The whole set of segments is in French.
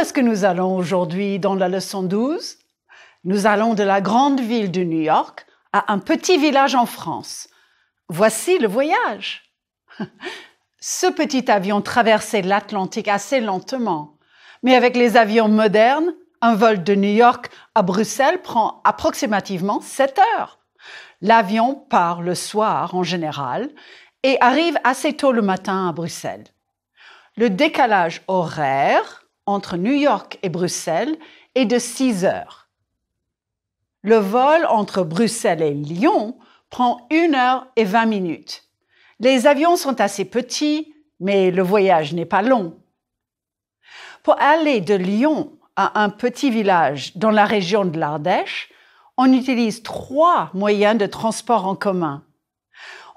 est-ce que nous allons aujourd'hui dans la leçon 12? Nous allons de la grande ville de New York à un petit village en France. Voici le voyage. Ce petit avion traversait l'Atlantique assez lentement, mais avec les avions modernes, un vol de New York à Bruxelles prend approximativement 7 heures. L'avion part le soir en général et arrive assez tôt le matin à Bruxelles. Le décalage horaire entre New York et Bruxelles est de 6 heures. Le vol entre Bruxelles et Lyon prend 1 heure et 20 minutes. Les avions sont assez petits, mais le voyage n'est pas long. Pour aller de Lyon à un petit village dans la région de l'Ardèche, on utilise 3 moyens de transport en commun.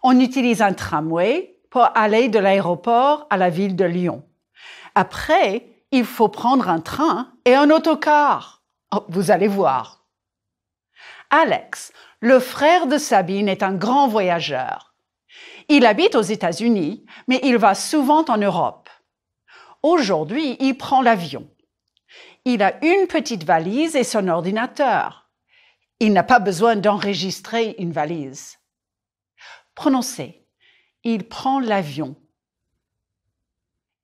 On utilise un tramway pour aller de l'aéroport à la ville de Lyon. Après, il faut prendre un train et un autocar. Oh, vous allez voir. Alex, le frère de Sabine, est un grand voyageur. Il habite aux États-Unis, mais il va souvent en Europe. Aujourd'hui, il prend l'avion. Il a une petite valise et son ordinateur. Il n'a pas besoin d'enregistrer une valise. Prononcez. Il prend l'avion.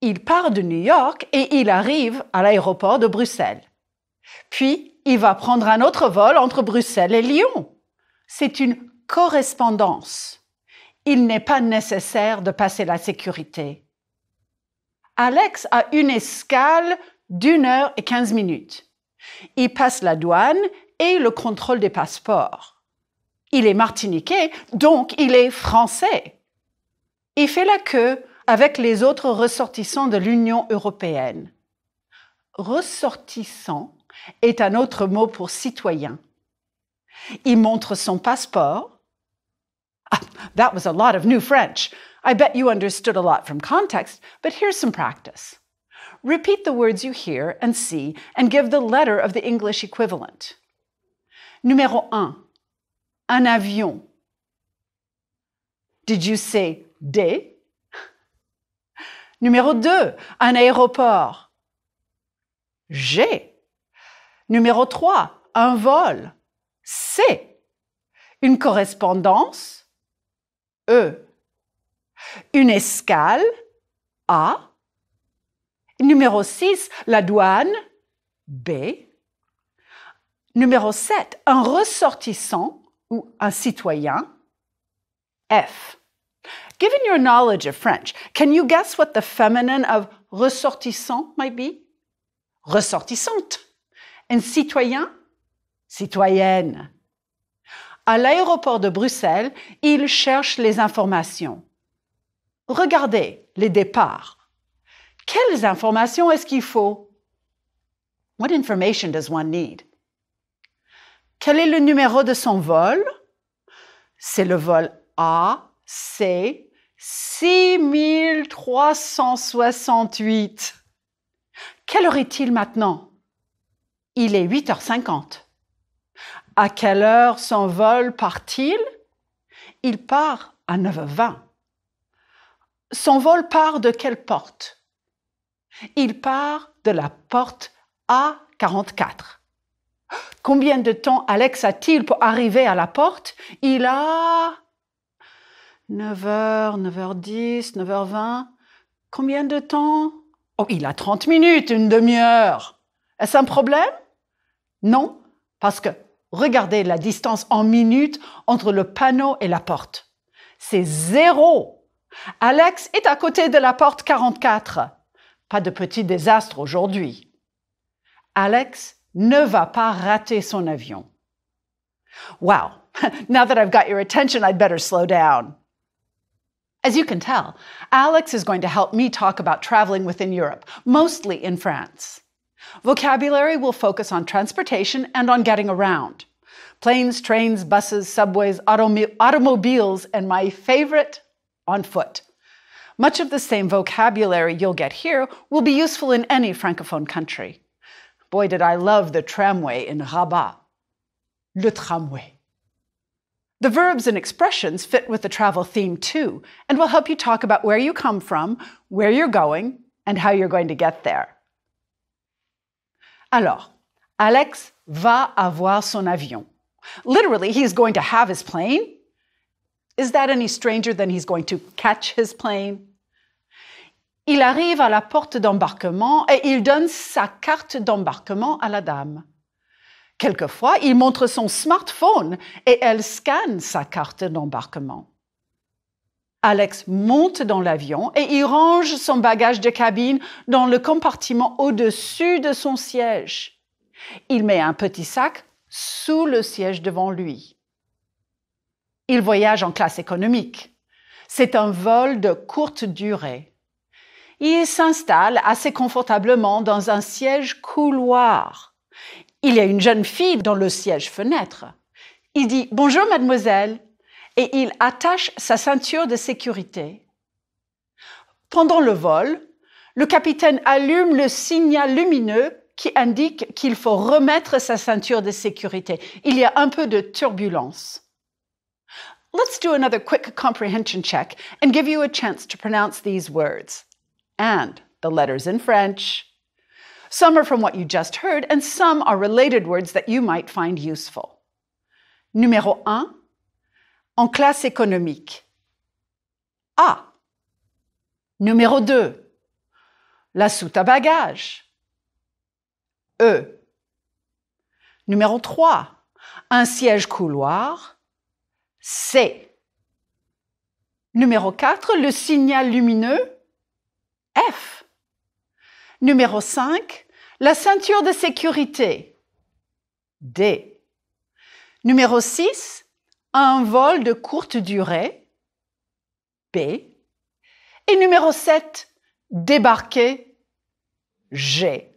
Il part de New York et il arrive à l'aéroport de Bruxelles. Puis, il va prendre un autre vol entre Bruxelles et Lyon. C'est une correspondance. Il n'est pas nécessaire de passer la sécurité. Alex a une escale d'1 heure et 15 minutes. Il passe la douane et le contrôle des passeports. Il est martiniquais, donc il est français. Il fait la queue avec les autres ressortissants de l'Union européenne. Ressortissant est un autre mot pour citoyen. Il montre son passeport. That was a lot of new French. I bet you understood a lot from context, but here's some practice. Repeat the words you hear and see and give the letter of the English equivalent. Numéro 1. Un avion. Did you say des? Numéro 2. Un aéroport. J'ai. Numéro 3. Un vol. C'est. Une correspondance. E. Une escale. A. Numéro 6. La douane. B. Numéro 7. Un ressortissant ou un citoyen. F. Given your knowledge of French, can you guess what the feminine of ressortissant might be? Ressortissante. And citoyen? Citoyenne. À l'aéroport de Bruxelles, il cherche les informations. Regardez les départs. Quelles informations est-ce qu'il faut? What information does one need? Quel est le numéro de son vol? C'est le vol AC 6368. Quelle heure est-il maintenant? Il est 8h50. À quelle heure son vol part-il? Il part à 9h20. Son vol part de quelle porte? Il part de la porte A44. Combien de temps Alex a-t-il pour arriver à la porte? Il a 9h, 9h10, 9h20. Combien de temps? Oh, il a 30 minutes, une demi-heure. Est-ce un problème? Non, parce que regardez la distance en minutes entre le panneau et la porte. C'est 0. Alex est à côté de la porte 44. Pas de petit désastre aujourd'hui. Alex ne va pas rater son avion. Wow, now that I've got your attention, I'd better slow down. As you can tell, Alex is going to help me talk about traveling within Europe, mostly in France. Vocabulary will focus on transportation and on getting around. Planes, trains, buses, subways, automobiles, and my favorite, on foot. Much of the same vocabulary you'll get here will be useful in any Francophone country. Boy, did I love the tramway in Rabat. Le tramway. The verbs and expressions fit with the travel theme too, and will help you talk about where you come from, where you're going, and how you're going to get there. Alors, Alex va avoir son avion. Literally, he's going to have his plane. Is that any stranger than he's going to catch his plane? Il arrive à la porte d'embarquement et il donne sa carte d'embarquement à la dame. Quelquefois, il montre son smartphone et elle scanne sa carte d'embarquement. Alex monte dans l'avion et il range son bagage de cabine dans le compartiment au-dessus de son siège. Il met un petit sac sous le siège devant lui. Il voyage en classe économique. C'est un vol de courte durée. Il s'installe assez confortablement dans un siège couloir. Il y a une jeune fille dans le siège fenêtre. Il dit « Bonjour mademoiselle » et il attache sa ceinture de sécurité. Pendant le vol, le capitaine allume le signal lumineux qui indique qu'il faut remettre sa ceinture de sécurité. Il y a un peu de turbulence. Let's do another quick comprehension check and give you a chance to pronounce these words and the letters in French. Some are from what you just heard and some are related words that you might find useful. Numéro 1, en classe économique. A. Numéro 2, la soute à bagages. E. Numéro 3, un siège couloir. C. Numéro 4, le signal lumineux. F. Numéro 5, la ceinture de sécurité. D. Numéro 6, un vol de courte durée. B. Et numéro 7, débarquer. G.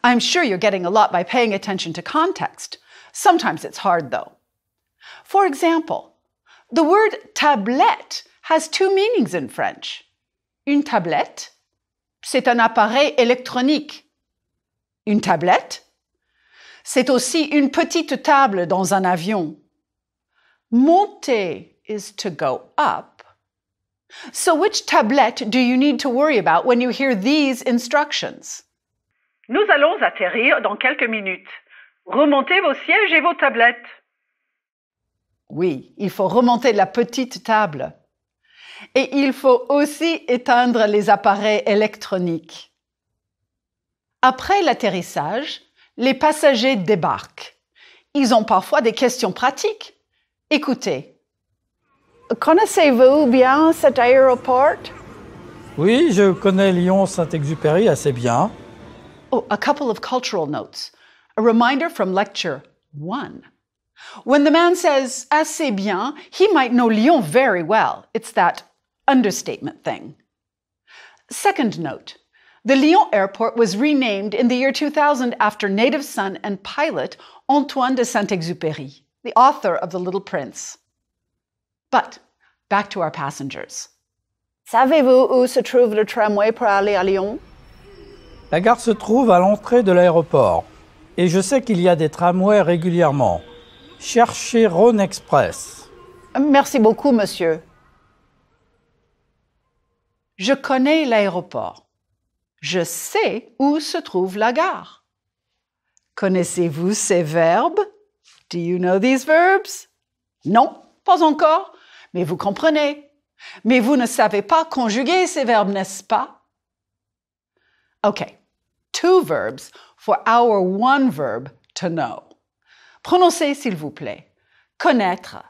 I'm sure you're getting a lot by paying attention to context. Sometimes it's hard, though. For example, the word tablette has two meanings in French. Une tablette, c'est un appareil électronique. Une tablette, c'est aussi une petite table dans un avion. Monter is to go up. So which tablette do you need to worry about when you hear these instructions? Nous allons atterrir dans quelques minutes. Remontez vos sièges et vos tablettes. Oui, il faut remonter la petite table. Et il faut aussi éteindre les appareils électroniques. Après l'atterrissage, les passagers débarquent. Ils ont parfois des questions pratiques. Écoutez. Connaissez-vous bien cet aéroport? Oui, je connais Lyon-Saint-Exupéry assez bien. Oh, a couple of cultural notes. A reminder from lecture 1. When the man says assez bien, he might know Lyon very well. It's that understatement thing. Second note. The Lyon airport was renamed in the year 2000 after native son and pilot Antoine de Saint-Exupéry, the author of The Little Prince. But back to our passengers. Savez-vous où se trouve le tramway pour aller à Lyon? La gare se trouve à l'entrée de l'aéroport. Et je sais qu'il y a des tramways régulièrement. Cherchez Rhône Express. Merci beaucoup, monsieur. Je connais l'aéroport. Je sais où se trouve la gare. Connaissez-vous ces verbes? Do you know these verbs? Non, pas encore, mais vous comprenez. Mais vous ne savez pas conjuguer ces verbes, n'est-ce pas? Okay, 2 verbs for our one verb, to know. Prononcez, s'il vous plaît. Connaître.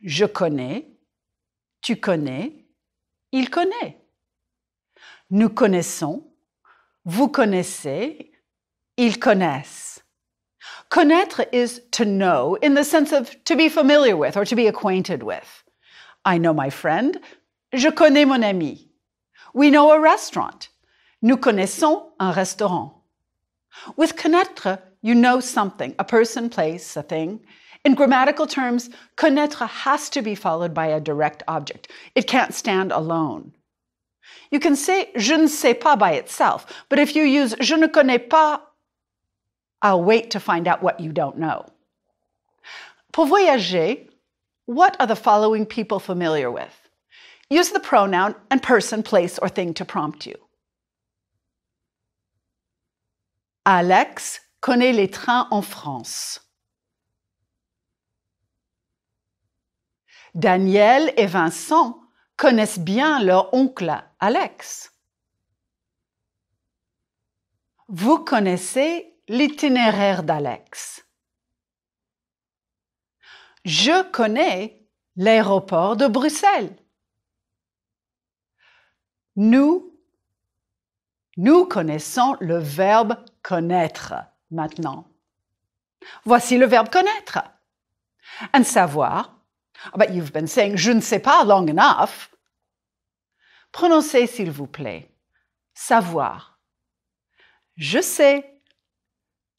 Je connais. Tu connais. Il connaît. Nous connaissons. Vous connaissez. Ils connaissent. Connaître is to know in the sense of to be familiar with or to be acquainted with. I know my friend. Je connais mon ami. We know a restaurant. Nous connaissons un restaurant. With connaître, you know something, a person, place, a thing. In grammatical terms, connaître has to be followed by a direct object. It can't stand alone. You can say je ne sais pas by itself, but if you use je ne connais pas, I'll wait to find out what you don't know. Pour voyager, what are the following people familiar with? Use the pronoun and person, place, or thing to prompt you. Alex connaît les trains en France. Daniel et Vincent connaissent bien leur oncle Alex. Vous connaissez l'itinéraire d'Alex. Je connais l'aéroport de Bruxelles. Nous connaissons le verbe connaître maintenant. Voici le verbe connaître. And savoir. But you've been saying je ne sais pas long enough. Prononcez s'il vous plaît. Savoir. Je sais.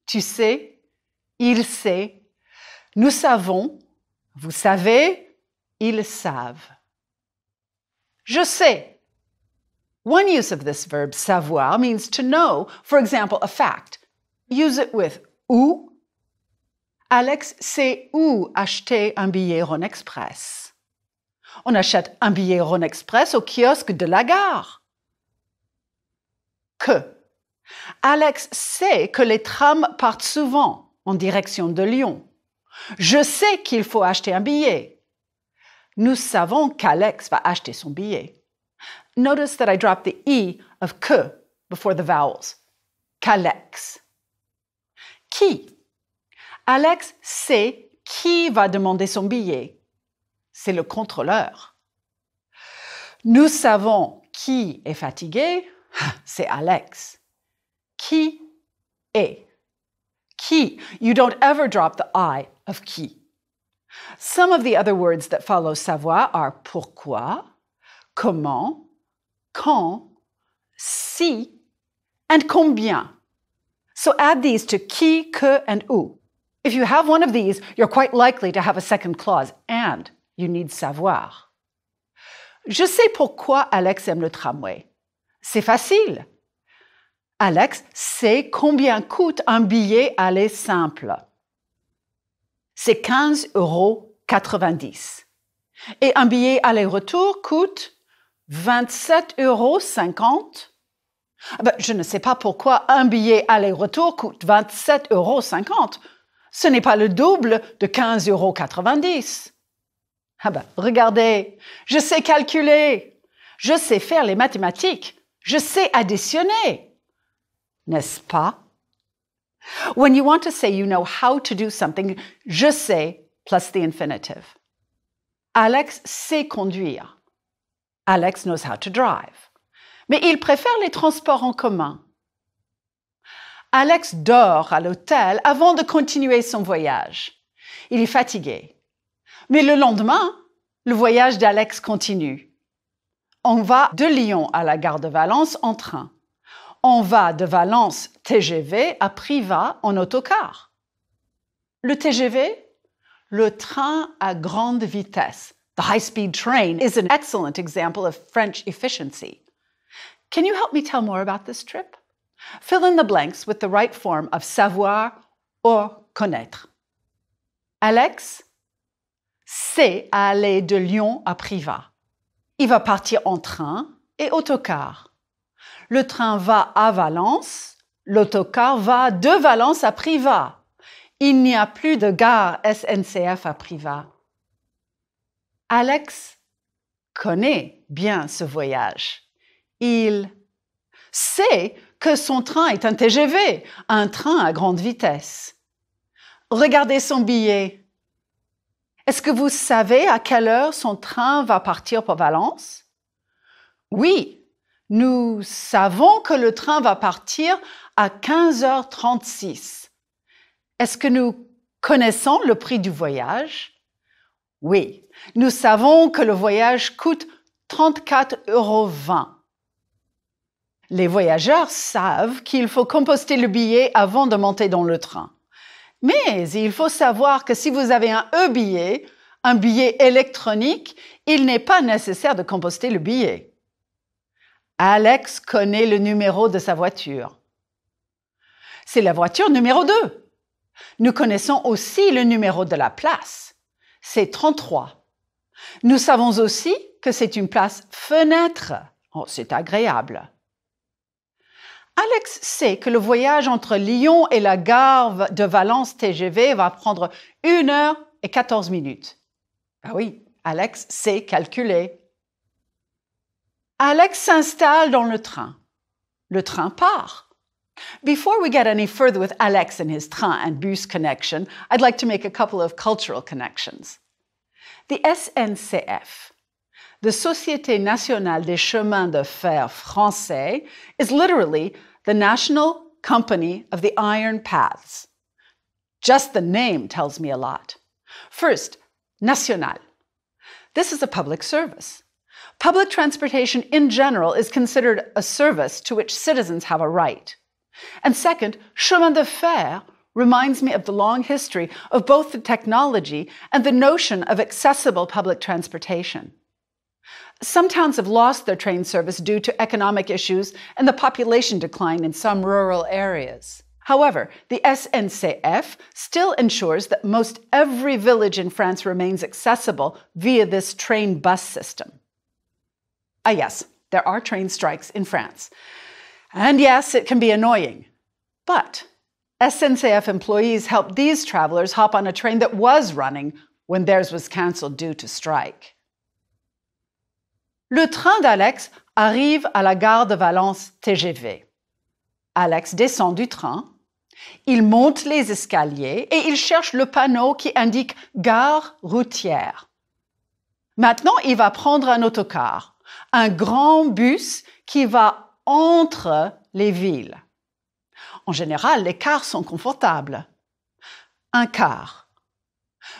Tu sais. Il sait. Nous savons. Vous savez. Ils savent. Je sais. One use of this verb savoir means to know, for example, a fact. Use it with où. Alex sait où acheter un billet Rhône Express. On achète un billet Rhône Express au kiosque de la gare. Que. Alex sait que les trams partent souvent en direction de Lyon. Je sais qu'il faut acheter un billet. Nous savons qu'Alex va acheter son billet. Notice that I dropped the E of que before the vowels. Qu'Alex. Qui. Alex sait qui va demander son billet. C'est le contrôleur. Nous savons qui est fatigué. C'est Alex. Qui est. Qui. You don't ever drop the I of qui. Some of the other words that follow savoir are pourquoi, comment, quand, si, and combien. So add these to qui, que, and où. If you have one of these, you're quite likely to have a second clause, and you need savoir. Je sais pourquoi Alex aime le tramway. C'est facile. Alex sait combien coûte un billet aller simple. C'est 15,90 €. Et un billet aller-retour coûte 27,50 €. Je ne sais pas pourquoi un billet aller-retour coûte 27,50 €. Ce n'est pas le double de 15,90 €. Regardez, je sais calculer, je sais faire les mathématiques, je sais additionner. N'est-ce pas? When you want to say you know how to do something, je sais plus the infinitive. Alex sait conduire. Alex knows how to drive. Mais il préfère les transports en commun. Alex dort à l'hôtel avant de continuer son voyage. Il est fatigué. Mais le lendemain, le voyage d'Alex continue. On va de Lyon à la gare de Valence en train. On va de Valence TGV à Privas en autocar. Le TGV, le train à grande vitesse. The high-speed train is an excellent example of French efficiency. Can you help me tell more about this trip? Fill in the blanks with the right form of savoir or connaître. Alex sait aller de Lyon à Privas. Il va partir en train et autocar. Le train va à Valence, l'autocar va de Valence à Privas. Il n'y a plus de gare SNCF à Privas. Alex connaît bien ce voyage. Il sait que son train est un TGV, un train à grande vitesse. Regardez son billet. Est-ce que vous savez à quelle heure son train va partir pour Valence? Oui, nous savons que le train va partir à 15h36. Est-ce que nous connaissons le prix du voyage? Oui, nous savons que le voyage coûte 34,20 €. Les voyageurs savent qu'il faut composter le billet avant de monter dans le train. Mais il faut savoir que si vous avez un e-billet, un billet électronique, il n'est pas nécessaire de composter le billet. Alex connaît le numéro de sa voiture. C'est la voiture numéro 2. Nous connaissons aussi le numéro de la place. C'est 33. Nous savons aussi que c'est une place fenêtre. Oh, c'est agréable. Alex sait que le voyage entre Lyon et la gare de Valence TGV va prendre 1 heure et 14 minutes. Ah oui, Alex sait calculer. Alex s'installe dans le train. Le train part. Before we get any further with Alex and his train and bus connection, I'd like to make a couple of cultural connections. The SNCF, the Société Nationale des Chemins de Fer Français, is literally the national company of the iron paths. Just the name tells me a lot. First, national. This is a public service. Public transportation in general is considered a service to which citizens have a right. And second, chemin de fer reminds me of the long history of both the technology and the notion of accessible public transportation. Some towns have lost their train service due to economic issues and the population decline in some rural areas. However, the SNCF still ensures that most every village in France remains accessible via this train bus system. Ah yes, there are train strikes in France. And yes, it can be annoying. But SNCF employees helped these travelers hop on a train that was running when theirs was cancelled due to strike. Le train d'Alex arrive à la gare de Valence TGV. Alex descend du train, il monte les escaliers et il cherche le panneau qui indique gare routière. Maintenant, il va prendre un autocar, un grand bus qui va entre les villes. En général, les cars sont confortables. Un car.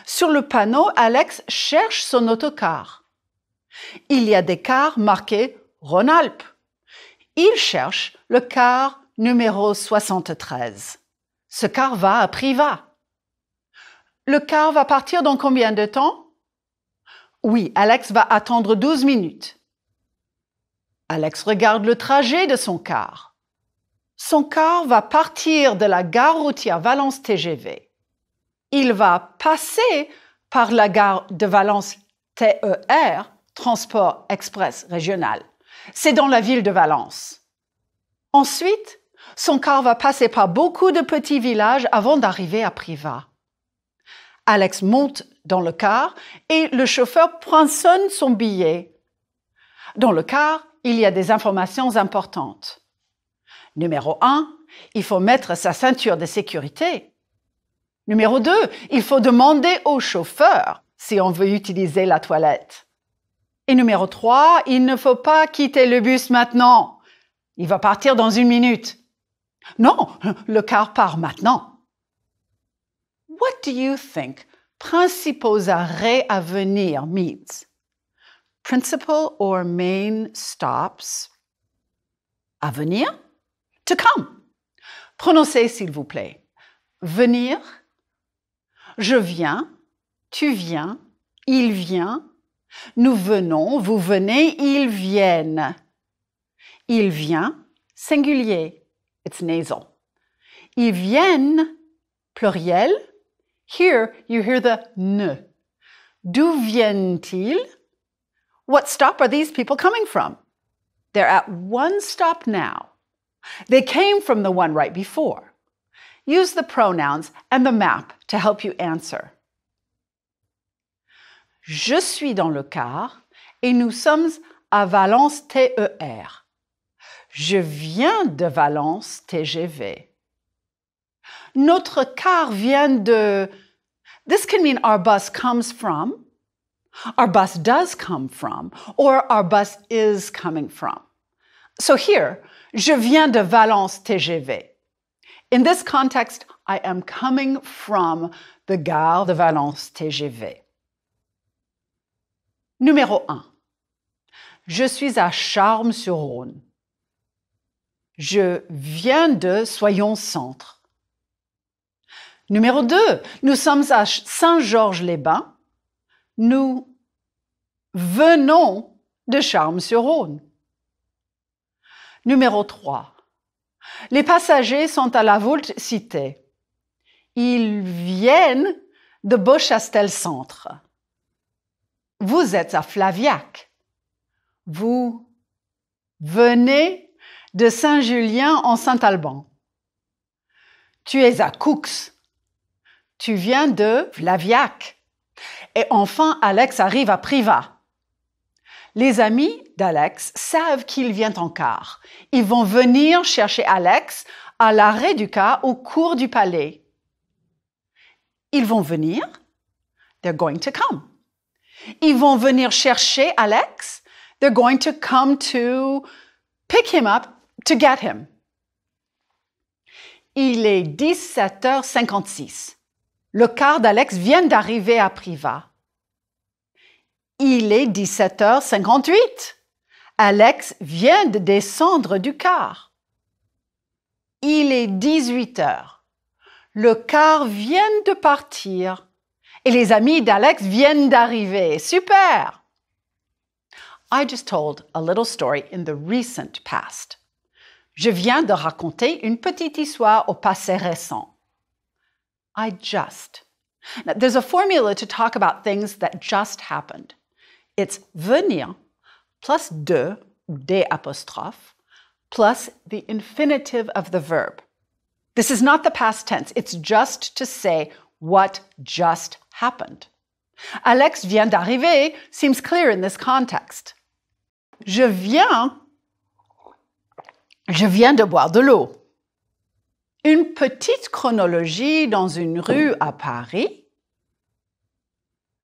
Sur le panneau, Alex cherche son autocar. Il y a des cars marqués Rhône-Alpes. Il cherche le car numéro 73. Ce car va à Privas. Le car va partir dans combien de temps? Oui, Alex va attendre 12 minutes. Alex regarde le trajet de son car. Son car va partir de la gare routière Valence TGV. Il va passer par la gare de Valence TER, Transport Express Régional. C'est dans la ville de Valence. Ensuite, son car va passer par beaucoup de petits villages avant d'arriver à Privas. Alex monte dans le car et le chauffeur poinçonne son billet. Dans le car, il y a des informations importantes. Numéro 1, il faut mettre sa ceinture de sécurité. Numéro 2, il faut demander au chauffeur si on veut utiliser la toilette. Et numéro 3, il ne faut pas quitter le bus maintenant. Il va partir dans 1 minute. Non, le car part maintenant. What do you think principaux arrêts à venir means? Principal or main stops. À venir? To come. Prononcez, s'il vous plaît. Venir. Je viens. Tu viens. Il vient. Nous venons. Vous venez. Ils viennent. Il vient. Singulier. It's nasal. Ils viennent. Pluriel. Here, you hear the ne. D'où viennent-ils? What stop are these people coming from? They're at one stop now. They came from the one right before. Use the pronouns and the map to help you answer. Je suis dans le car et nous sommes à Valence TER. Je viens de Valence TGV. Notre car vient de... This can mean our bus comes from, our bus does come from, or our bus is coming from. So here, je viens de Valence TGV. In this context, I am coming from the gare de Valence TGV. Numéro 1. Je suis à Charmes-sur-Rhône. Je viens de Soyons-Centre. Numéro 2. Nous sommes à Saint-Georges-les-Bains. Nous venons de Charmes-sur-Rhône. Numéro 3. Les passagers sont à la Voulte-Cité. Ils viennent de Beauchastel-Centre. Vous êtes à Flaviac. Vous venez de Saint-Julien en Saint-Alban. Tu es à Coux. Tu viens de Vlaviac. Et enfin, Alex arrive à Privas. Les amis d'Alex savent qu'il vient en car. Ils vont venir chercher Alex à l'arrêt du car au cours du palais. Ils vont venir. They're going to come. Ils vont venir chercher Alex. They're going to come to pick him up, to get him. Il est 17h56. Le car d'Alex vient d'arriver à Privas. Il est 17h58. Alex vient de descendre du car. Il est 18h. Le car vient de partir. Et les amis d'Alex viennent d'arriver. Super! I just told a little story in the recent past. Je viens de raconter une petite histoire au passé récent. I just. Now, there's a formula to talk about things that just happened. It's venir plus de, ou des apostrophes, plus the infinitive of the verb. This is not the past tense. It's just to say what just happened. Alex vient d'arriver seems clear in this context. Je viens de boire de l'eau. Une petite chronologie dans une rue à Paris.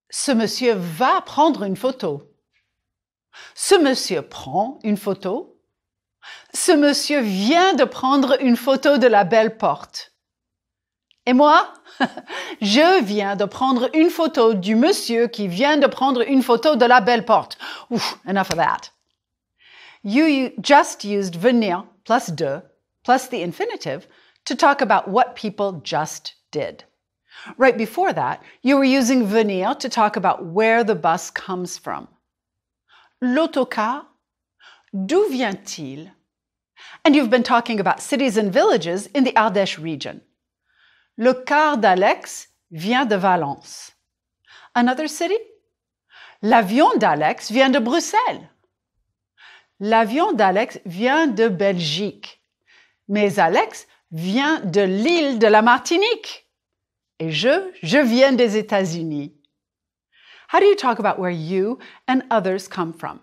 Ce monsieur va prendre une photo. Ce monsieur prend une photo. Ce monsieur vient de prendre une photo de la belle porte. Et moi, je viens de prendre une photo du monsieur qui vient de prendre une photo de la belle porte. Oof, enough of that. You just used venir plus de plus the infinitive to talk about what people just did. Right before that, you were using venir to talk about where the bus comes from. L'autocar, d'où vient-il? And you've been talking about cities and villages in the Ardèche region. Le car d'Alex vient de Valence. Another city? L'avion d'Alex vient de Bruxelles. L'avion d'Alex vient de Belgique. Mais Alex vient de l'île de la Martinique. Et je viens des États-Unis. How do you talk about where you and others come from?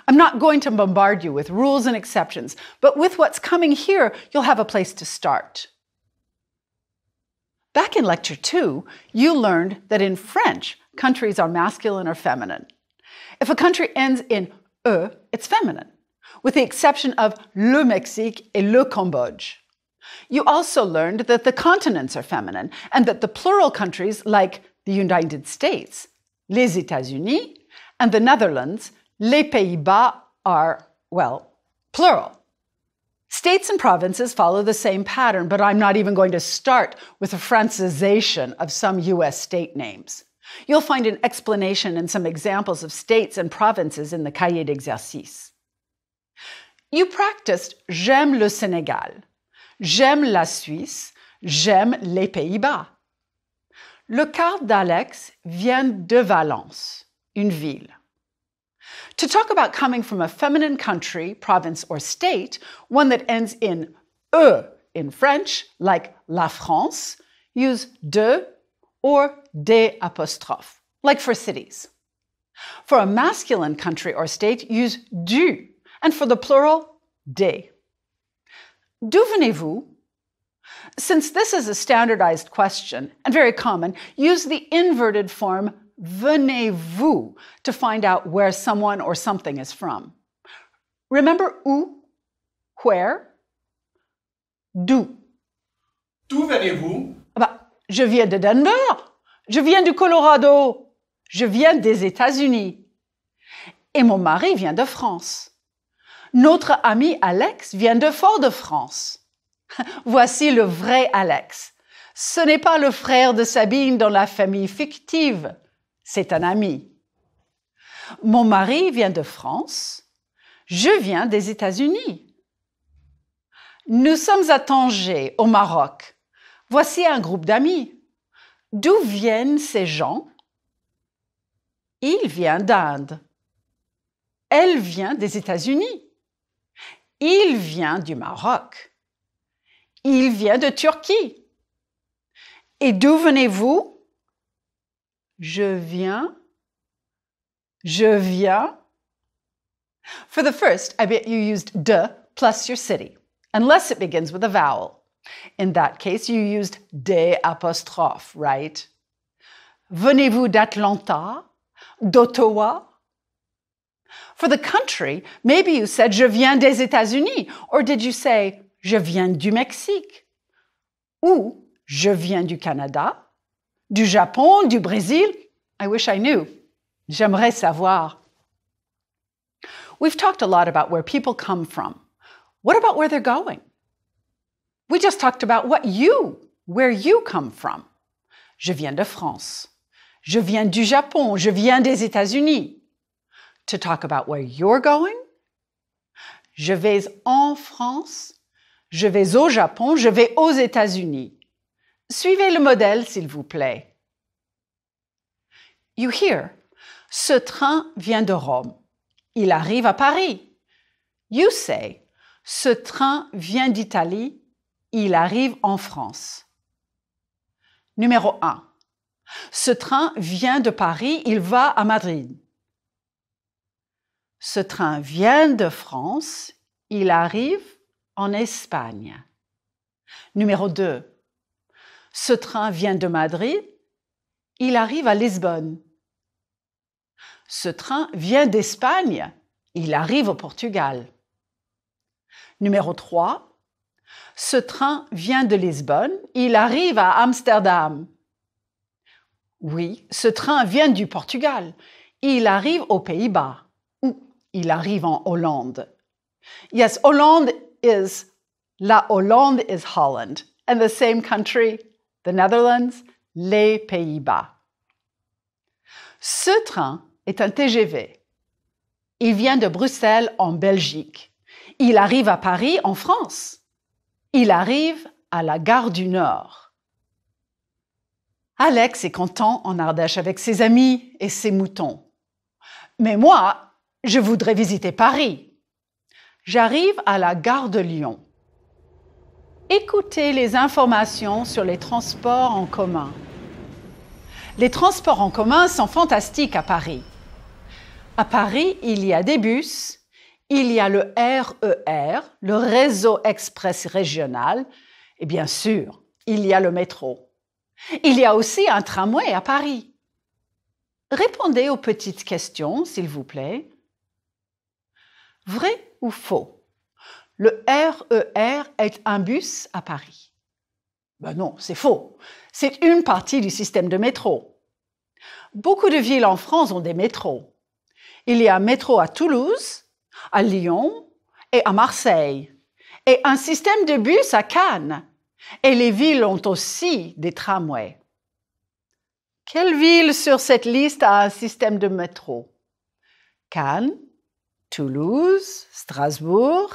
I'm not going to bombard you with rules and exceptions, but with what's coming here, you'll have a place to start. Back in Lecture 2, you learned that in French, countries are masculine or feminine. If a country ends in E, it's feminine, with the exception of le Mexique et le Cambodge. You also learned that the continents are feminine and that the plural countries like the United States, les États-Unis, and the Netherlands, les Pays-Bas, are, well, plural. States and provinces follow the same pattern, but I'm not even going to start with a francization of some US state names. You'll find an explanation and some examples of states and provinces in the cahier d'exercice. You practiced j'aime le Sénégal, j'aime la Suisse, j'aime les Pays-Bas. Le car d'Alex vient de Valence, une ville. To talk about coming from a feminine country, province, or state, one that ends in E in French, like la France, use de or des apostrophes, like for cities. For a masculine country or state, use du, and for the plural, des. D'où venez-vous? Since this is a standardized question and very common, use the inverted form venez-vous to find out where someone or something is from. Remember où, where, d'où. D'où venez-vous? Je viens de Denver. Je viens du Colorado. Je viens des États-Unis. Et mon mari vient de France. Notre ami Alex vient de Fort-de-France. Voici le vrai Alex. Ce n'est pas le frère de Sabine dans la famille fictive. C'est un ami. Mon mari vient de France. Je viens des États-Unis. Nous sommes à Tanger, au Maroc. Voici un groupe d'amis. D'où viennent ces gens? Il vient d'Inde. Elle vient des États-Unis. Il vient du Maroc. Il vient de Turquie. Et d'où venez-vous? Je viens. Je viens. For the first, I bet you used de plus your city, unless it begins with a vowel. In that case, you used des apostrophes, right? Venez-vous d'Atlanta? D'Ottawa? For the country, maybe you said je viens des États-Unis, or did you say je viens du Mexique? Ou je viens du Canada, du Japon, du Brésil? I wish I knew. J'aimerais savoir. We've talked a lot about where people come from. What about where they're going? We just talked about where you come from. Je viens de France. Je viens du Japon. Je viens des États-Unis. To talk about where you're going, je vais en France, je vais au Japon, je vais aux États-Unis. Suivez le modèle, s'il vous plaît. You hear, ce train vient de Rome. Il arrive à Paris. You say, ce train vient d'Italie. Il arrive en France. Numéro 1. Ce train vient de Paris. Il va à Madrid. Ce train vient de France, il arrive en Espagne. Numéro 2. Ce train vient de Madrid, il arrive à Lisbonne. Ce train vient d'Espagne, il arrive au Portugal. Numéro 3. Ce train vient de Lisbonne, il arrive à Amsterdam. Oui, ce train vient du Portugal, il arrive aux Pays-Bas. Il arrive en Hollande. Yes, La Hollande is Holland. And the same country, the Netherlands, les Pays-Bas. Ce train est un TGV. Il vient de Bruxelles en Belgique. Il arrive à Paris en France. Il arrive à la gare du Nord. Alex est content en Ardèche avec ses amis et ses moutons. Mais moi, je voudrais visiter Paris. J'arrive à la gare de Lyon. Écoutez les informations sur les transports en commun. Les transports en commun sont fantastiques à Paris. À Paris, il y a des bus, il y a le RER, le réseau express régional, et bien sûr, il y a le métro. Il y a aussi un tramway à Paris. Répondez aux petites questions, s'il vous plaît. Vrai ou faux? Le RER est un bus à Paris. Ben non, c'est faux. C'est une partie du système de métro. Beaucoup de villes en France ont des métros. Il y a un métro à Toulouse, à Lyon et à Marseille. Et un système de bus à Cannes. Et les villes ont aussi des tramways. Quelle ville sur cette liste a un système de métro? Cannes, Toulouse, Strasbourg.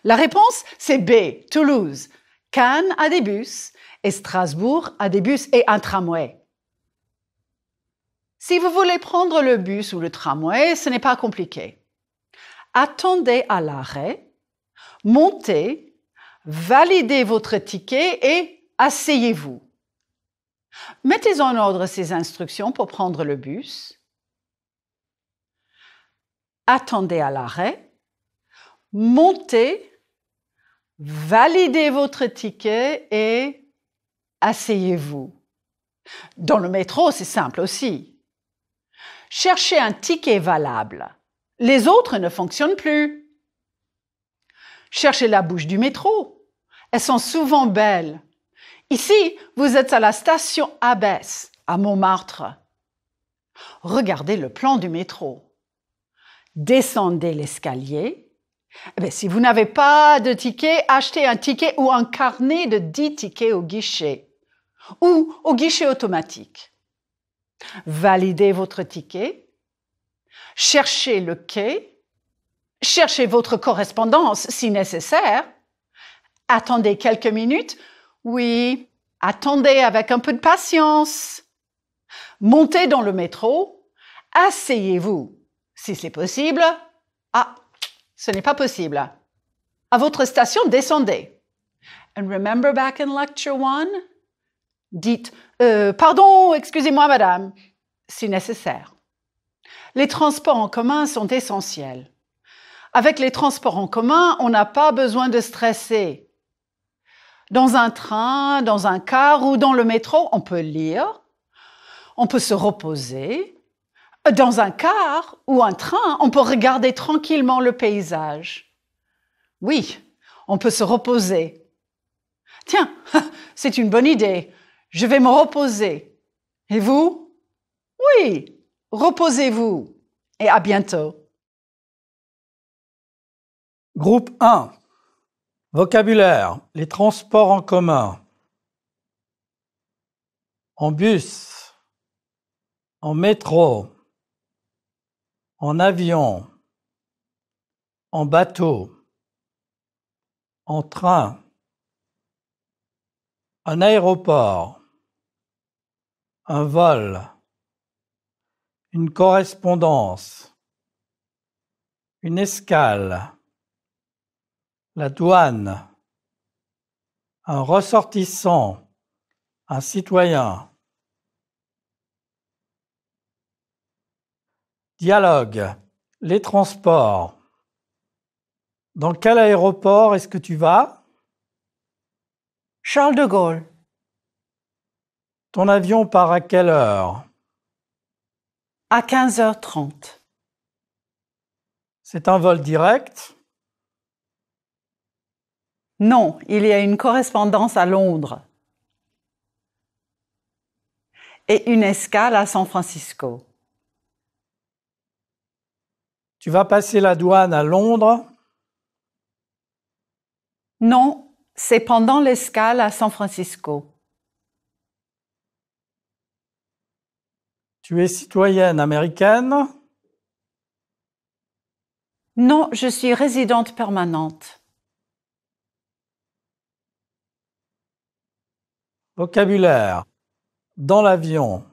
La réponse, c'est B, Toulouse. Cannes a des bus et Strasbourg a des bus et un tramway. Si vous voulez prendre le bus ou le tramway, ce n'est pas compliqué. Attendez à l'arrêt, montez, validez votre ticket et asseyez-vous. Mettez en ordre ces instructions pour prendre le bus. Attendez à l'arrêt, montez, validez votre ticket et asseyez-vous. Dans le métro, c'est simple aussi. Cherchez un ticket valable. Les autres ne fonctionnent plus. Cherchez la bouche du métro. Elles sont souvent belles. Ici, vous êtes à la station Abbesse, à Montmartre. Regardez le plan du métro. Descendez l'escalier. Si vous n'avez pas de ticket, achetez un ticket ou un carnet de 10 tickets au guichet ou au guichet automatique. Validez votre ticket. Cherchez le quai. Cherchez votre correspondance si nécessaire. Attendez quelques minutes. Oui, attendez avec un peu de patience. Montez dans le métro. Asseyez-vous. Si c'est possible. Ah, ce n'est pas possible. À votre station, descendez. And remember back in lecture 1, dites pardon, excusez-moi madame, si nécessaire. Les transports en commun sont essentiels. Avec les transports en commun, on n'a pas besoin de stresser. Dans un train, dans un car ou dans le métro, on peut lire, on peut se reposer. Dans un car ou un train, on peut regarder tranquillement le paysage. Oui, on peut se reposer. Tiens, c'est une bonne idée. Je vais me reposer. Et vous? Oui, reposez-vous. Et à bientôt. Groupe 1. Vocabulaire. Les transports en commun. En bus. En métro. En avion. En bateau. En train. Un aéroport. Un vol. Une correspondance. Une escale. La douane. Un ressortissant. Un citoyen. Dialogue. Les transports. Dans quel aéroport est-ce que tu vas? Charles de Gaulle. Ton avion part à quelle heure? À 15h30. C'est un vol direct? Non, il y a une correspondance à Londres et une escale à San Francisco. Tu vas passer la douane à Londres? Non, c'est pendant l'escale à San Francisco. Tu es citoyenne américaine? Non, je suis résidente permanente. Vocabulaire. Dans l'avion.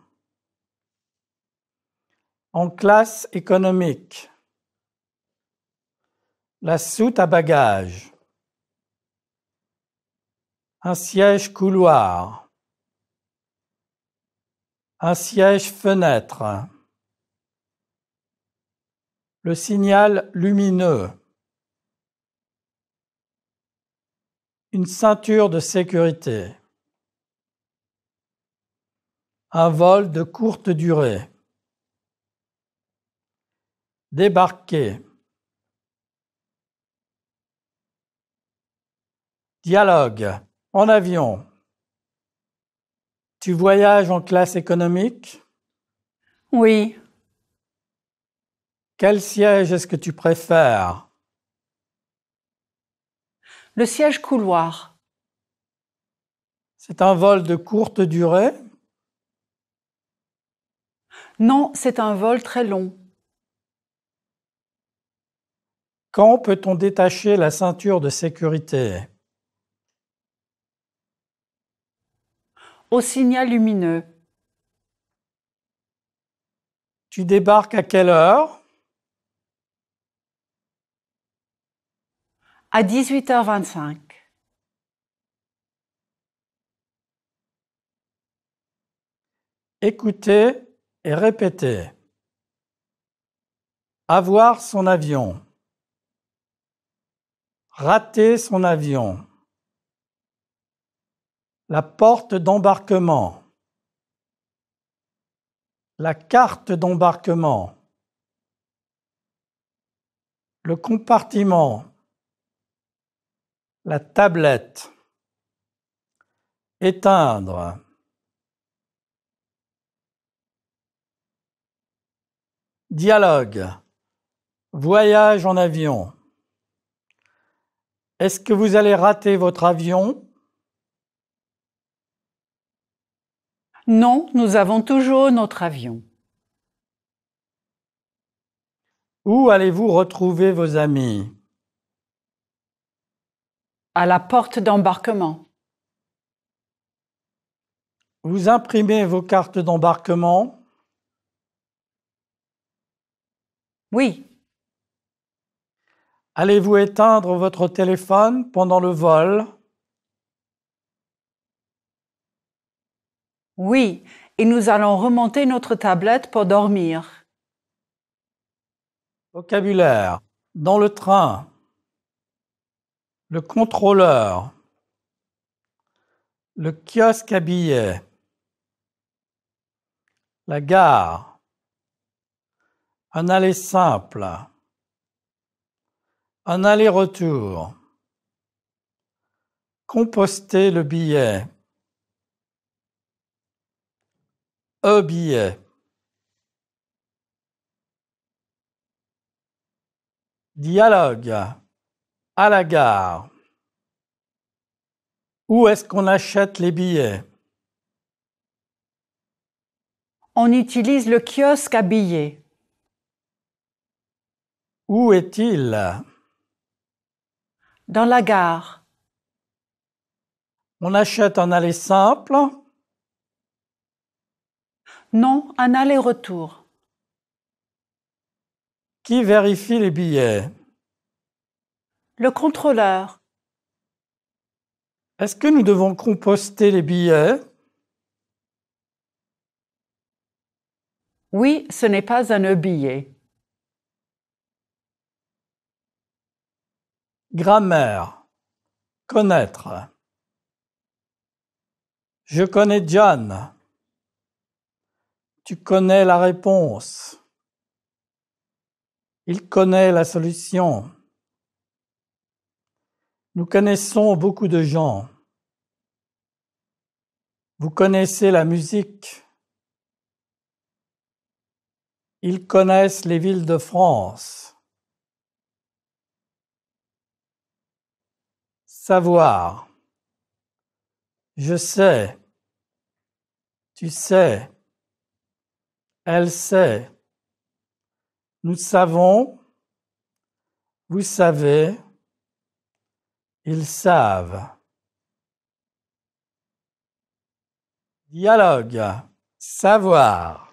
En classe économique. La soute à bagages. Un siège couloir. Un siège fenêtre. Le signal lumineux. Une ceinture de sécurité. Un vol de courte durée. Débarquer. Dialogue. En avion. Tu voyages en classe économique? Oui. Quel siège est-ce que tu préfères? Le siège couloir. C'est un vol de courte durée? Non, c'est un vol très long. Quand peut-on détacher la ceinture de sécurité? Au signal lumineux. Tu débarques à quelle heure? À 18h25. Écoutez et répétez. Avoir son avion. Rater son avion. La porte d'embarquement. La carte d'embarquement. Le compartiment. La tablette. Éteindre. Dialogue. Voyage en avion. Est-ce que vous allez rater votre avion? Non, nous avons toujours notre avion. Où allez-vous retrouver vos amis? À la porte d'embarquement. Vous imprimez vos cartes d'embarquement? Oui. Allez-vous éteindre votre téléphone pendant le vol? Oui, et nous allons remonter notre tablette pour dormir. Vocabulaire. Dans le train. Le contrôleur. Le kiosque à billets. La gare. Un aller simple. Un aller-retour. Composter le billet. Billet. Dialogue. À la gare. Où est-ce qu'on achète les billets? On utilise le kiosque à billets. Où est-il? Dans la gare. On achète un aller simple? Non, un aller-retour. Qui vérifie les billets? Le contrôleur. Est-ce que nous devons composter les billets? Oui, ce n'est pas un billet. Grammaire. Connaître. Je connais John. Tu connais la réponse. Il connaît la solution. Nous connaissons beaucoup de gens. Vous connaissez la musique. Ils connaissent les villes de France. Savoir. Je sais. Tu sais. Elle sait. Nous savons. Vous savez. Ils savent. Dialogue. Savoir.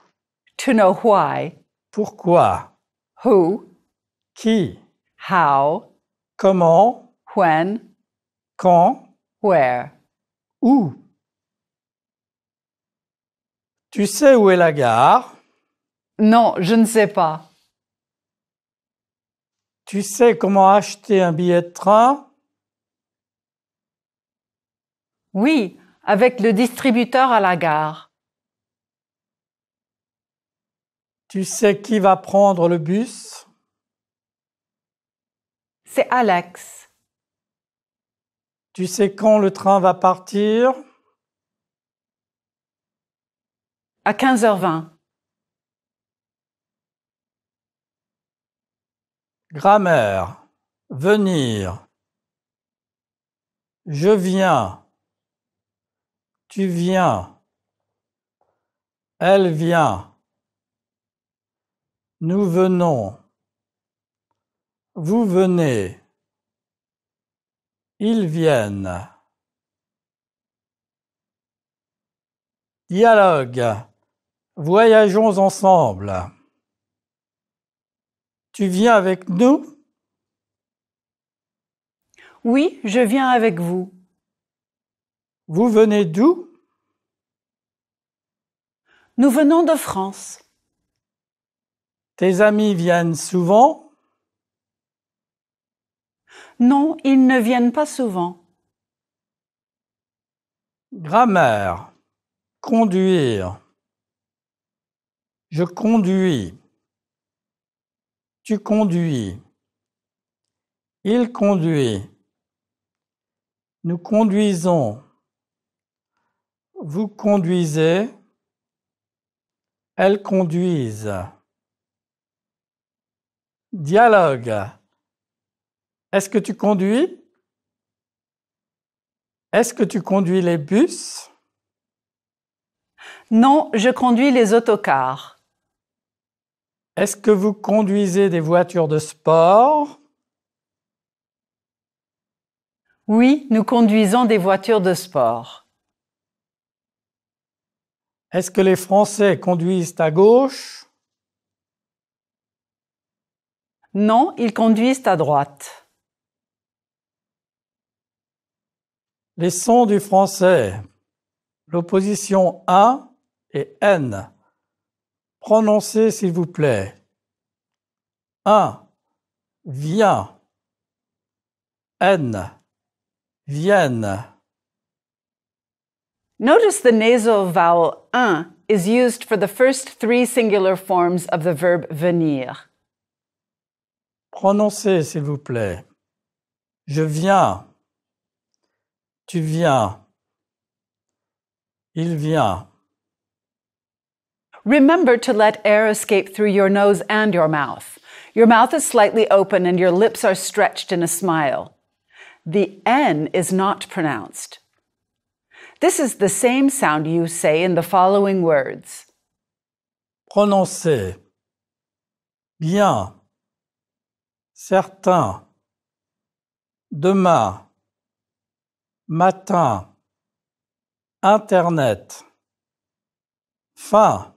To know why. Pourquoi? Who. Qui? How. Comment? When. Quand? Where. Où? Tu sais où est la gare? Non, je ne sais pas. Tu sais comment acheter un billet de train? Oui, avec le distributeur à la gare. Tu sais qui va prendre le bus? C'est Alex. Tu sais quand le train va partir? À 15h20. Grammaire. Venir. Je viens. Tu viens. Elle vient. Nous venons. Vous venez. Ils viennent. Dialogue. Voyageons ensemble. Tu viens avec nous? Oui, je viens avec vous. Vous venez d'où? Nous venons de France. Tes amis viennent souvent? Non, ils ne viennent pas souvent. Grammaire. Conduire. Je conduis. Tu conduis. Il conduit. Nous conduisons. Vous conduisez. Elles conduisent. Dialogue. Est-ce que tu conduis? Est-ce que tu conduis les bus? Non, je conduis les autocars. Est-ce que vous conduisez des voitures de sport? Oui, nous conduisons des voitures de sport. Est-ce que les Français conduisent à gauche? Non, ils conduisent à droite. Les sons du français. L'opposition un et N. Prononcez s'il vous plaît. 1. Viens. N. Vienne. Notice the nasal vowel un is used for the first three singular forms of the verb venir. Prononcez s'il vous plaît. Je viens. Tu viens. Il vient. Remember to let air escape through your nose and your mouth. Your mouth is slightly open and your lips are stretched in a smile. The N is not pronounced. This is the same sound you say in the following words. Prononcez. Bien. Certain. Demain. Matin. Internet. Fin.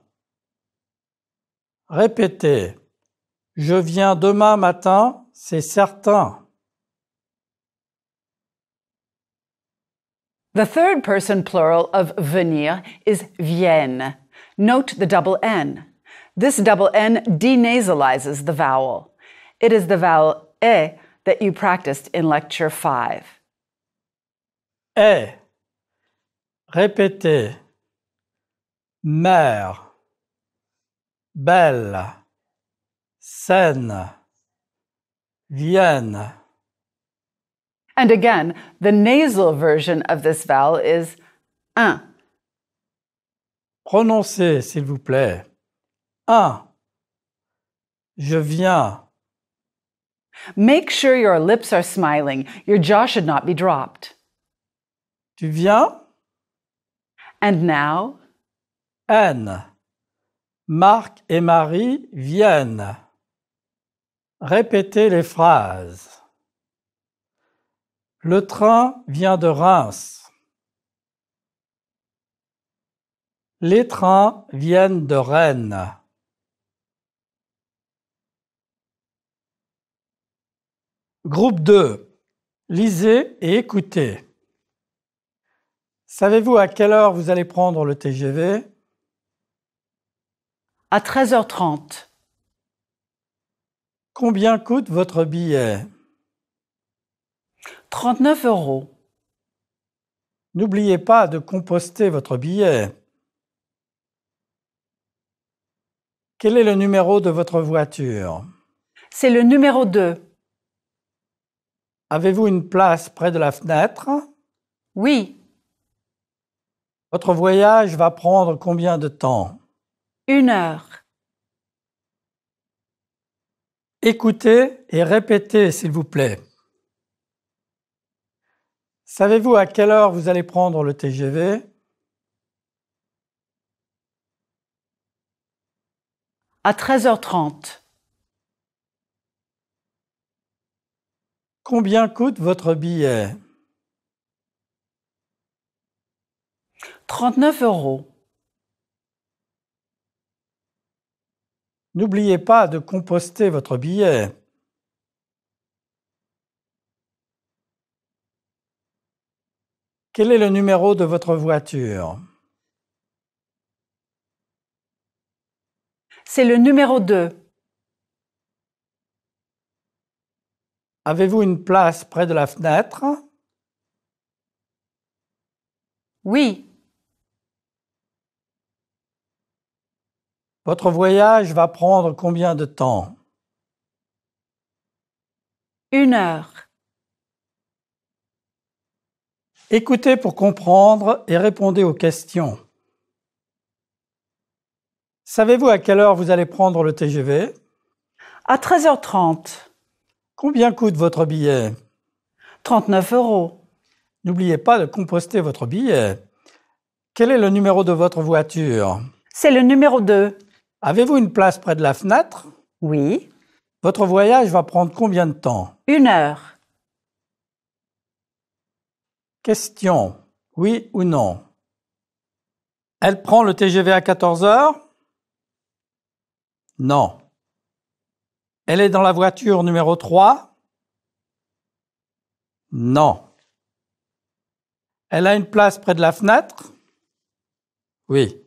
Répétez. Je viens demain matin, c'est certain. The third person plural of venir is vienne. Note the double N. This double N denasalizes the vowel. It is the vowel E that you practiced in lecture 5. Et. Répétez. Mère. Belle. Seine. Vienne. And again, the nasal version of this vowel is un. Prononcez, s'il vous plaît. 1. Je viens. Make sure your lips are smiling. Your jaw should not be dropped. Tu viens? And now, N. Marc et Marie viennent. Répétez les phrases. Le train vient de Reims. Les trains viennent de Rennes. Groupe 2. Lisez et écoutez. Savez-vous à quelle heure vous allez prendre le TGV? à 13h30. Combien coûte votre billet? 39 €. N'oubliez pas de composter votre billet. Quel est le numéro de votre voiture? C'est le numéro 2. Avez-vous une place près de la fenêtre? Oui, Votre voyage va prendre combien de temps? 1 heure. Écoutez et répétez, s'il vous plaît. Savez-vous à quelle heure vous allez prendre le TGV? À 13h30. Combien coûte votre billet? 39 €. N'oubliez pas de composter votre billet. Quel est le numéro de votre voiture? C'est le numéro 2. Avez-vous une place près de la fenêtre? Oui, Votre voyage va prendre combien de temps? 1 heure. Écoutez pour comprendre et répondez aux questions. Savez-vous à quelle heure vous allez prendre le TGV? À 13h30. Combien coûte votre billet? 39 €. N'oubliez pas de composter votre billet. Quel est le numéro de votre voiture? C'est le numéro 2. Avez-vous une place près de la fenêtre? Oui, Votre voyage va prendre combien de temps? 1 heure. Question. Oui ou non? Elle prend le TGV à 14 heures? Non. Elle est dans la voiture numéro 3? Non. Elle a une place près de la fenêtre? Oui.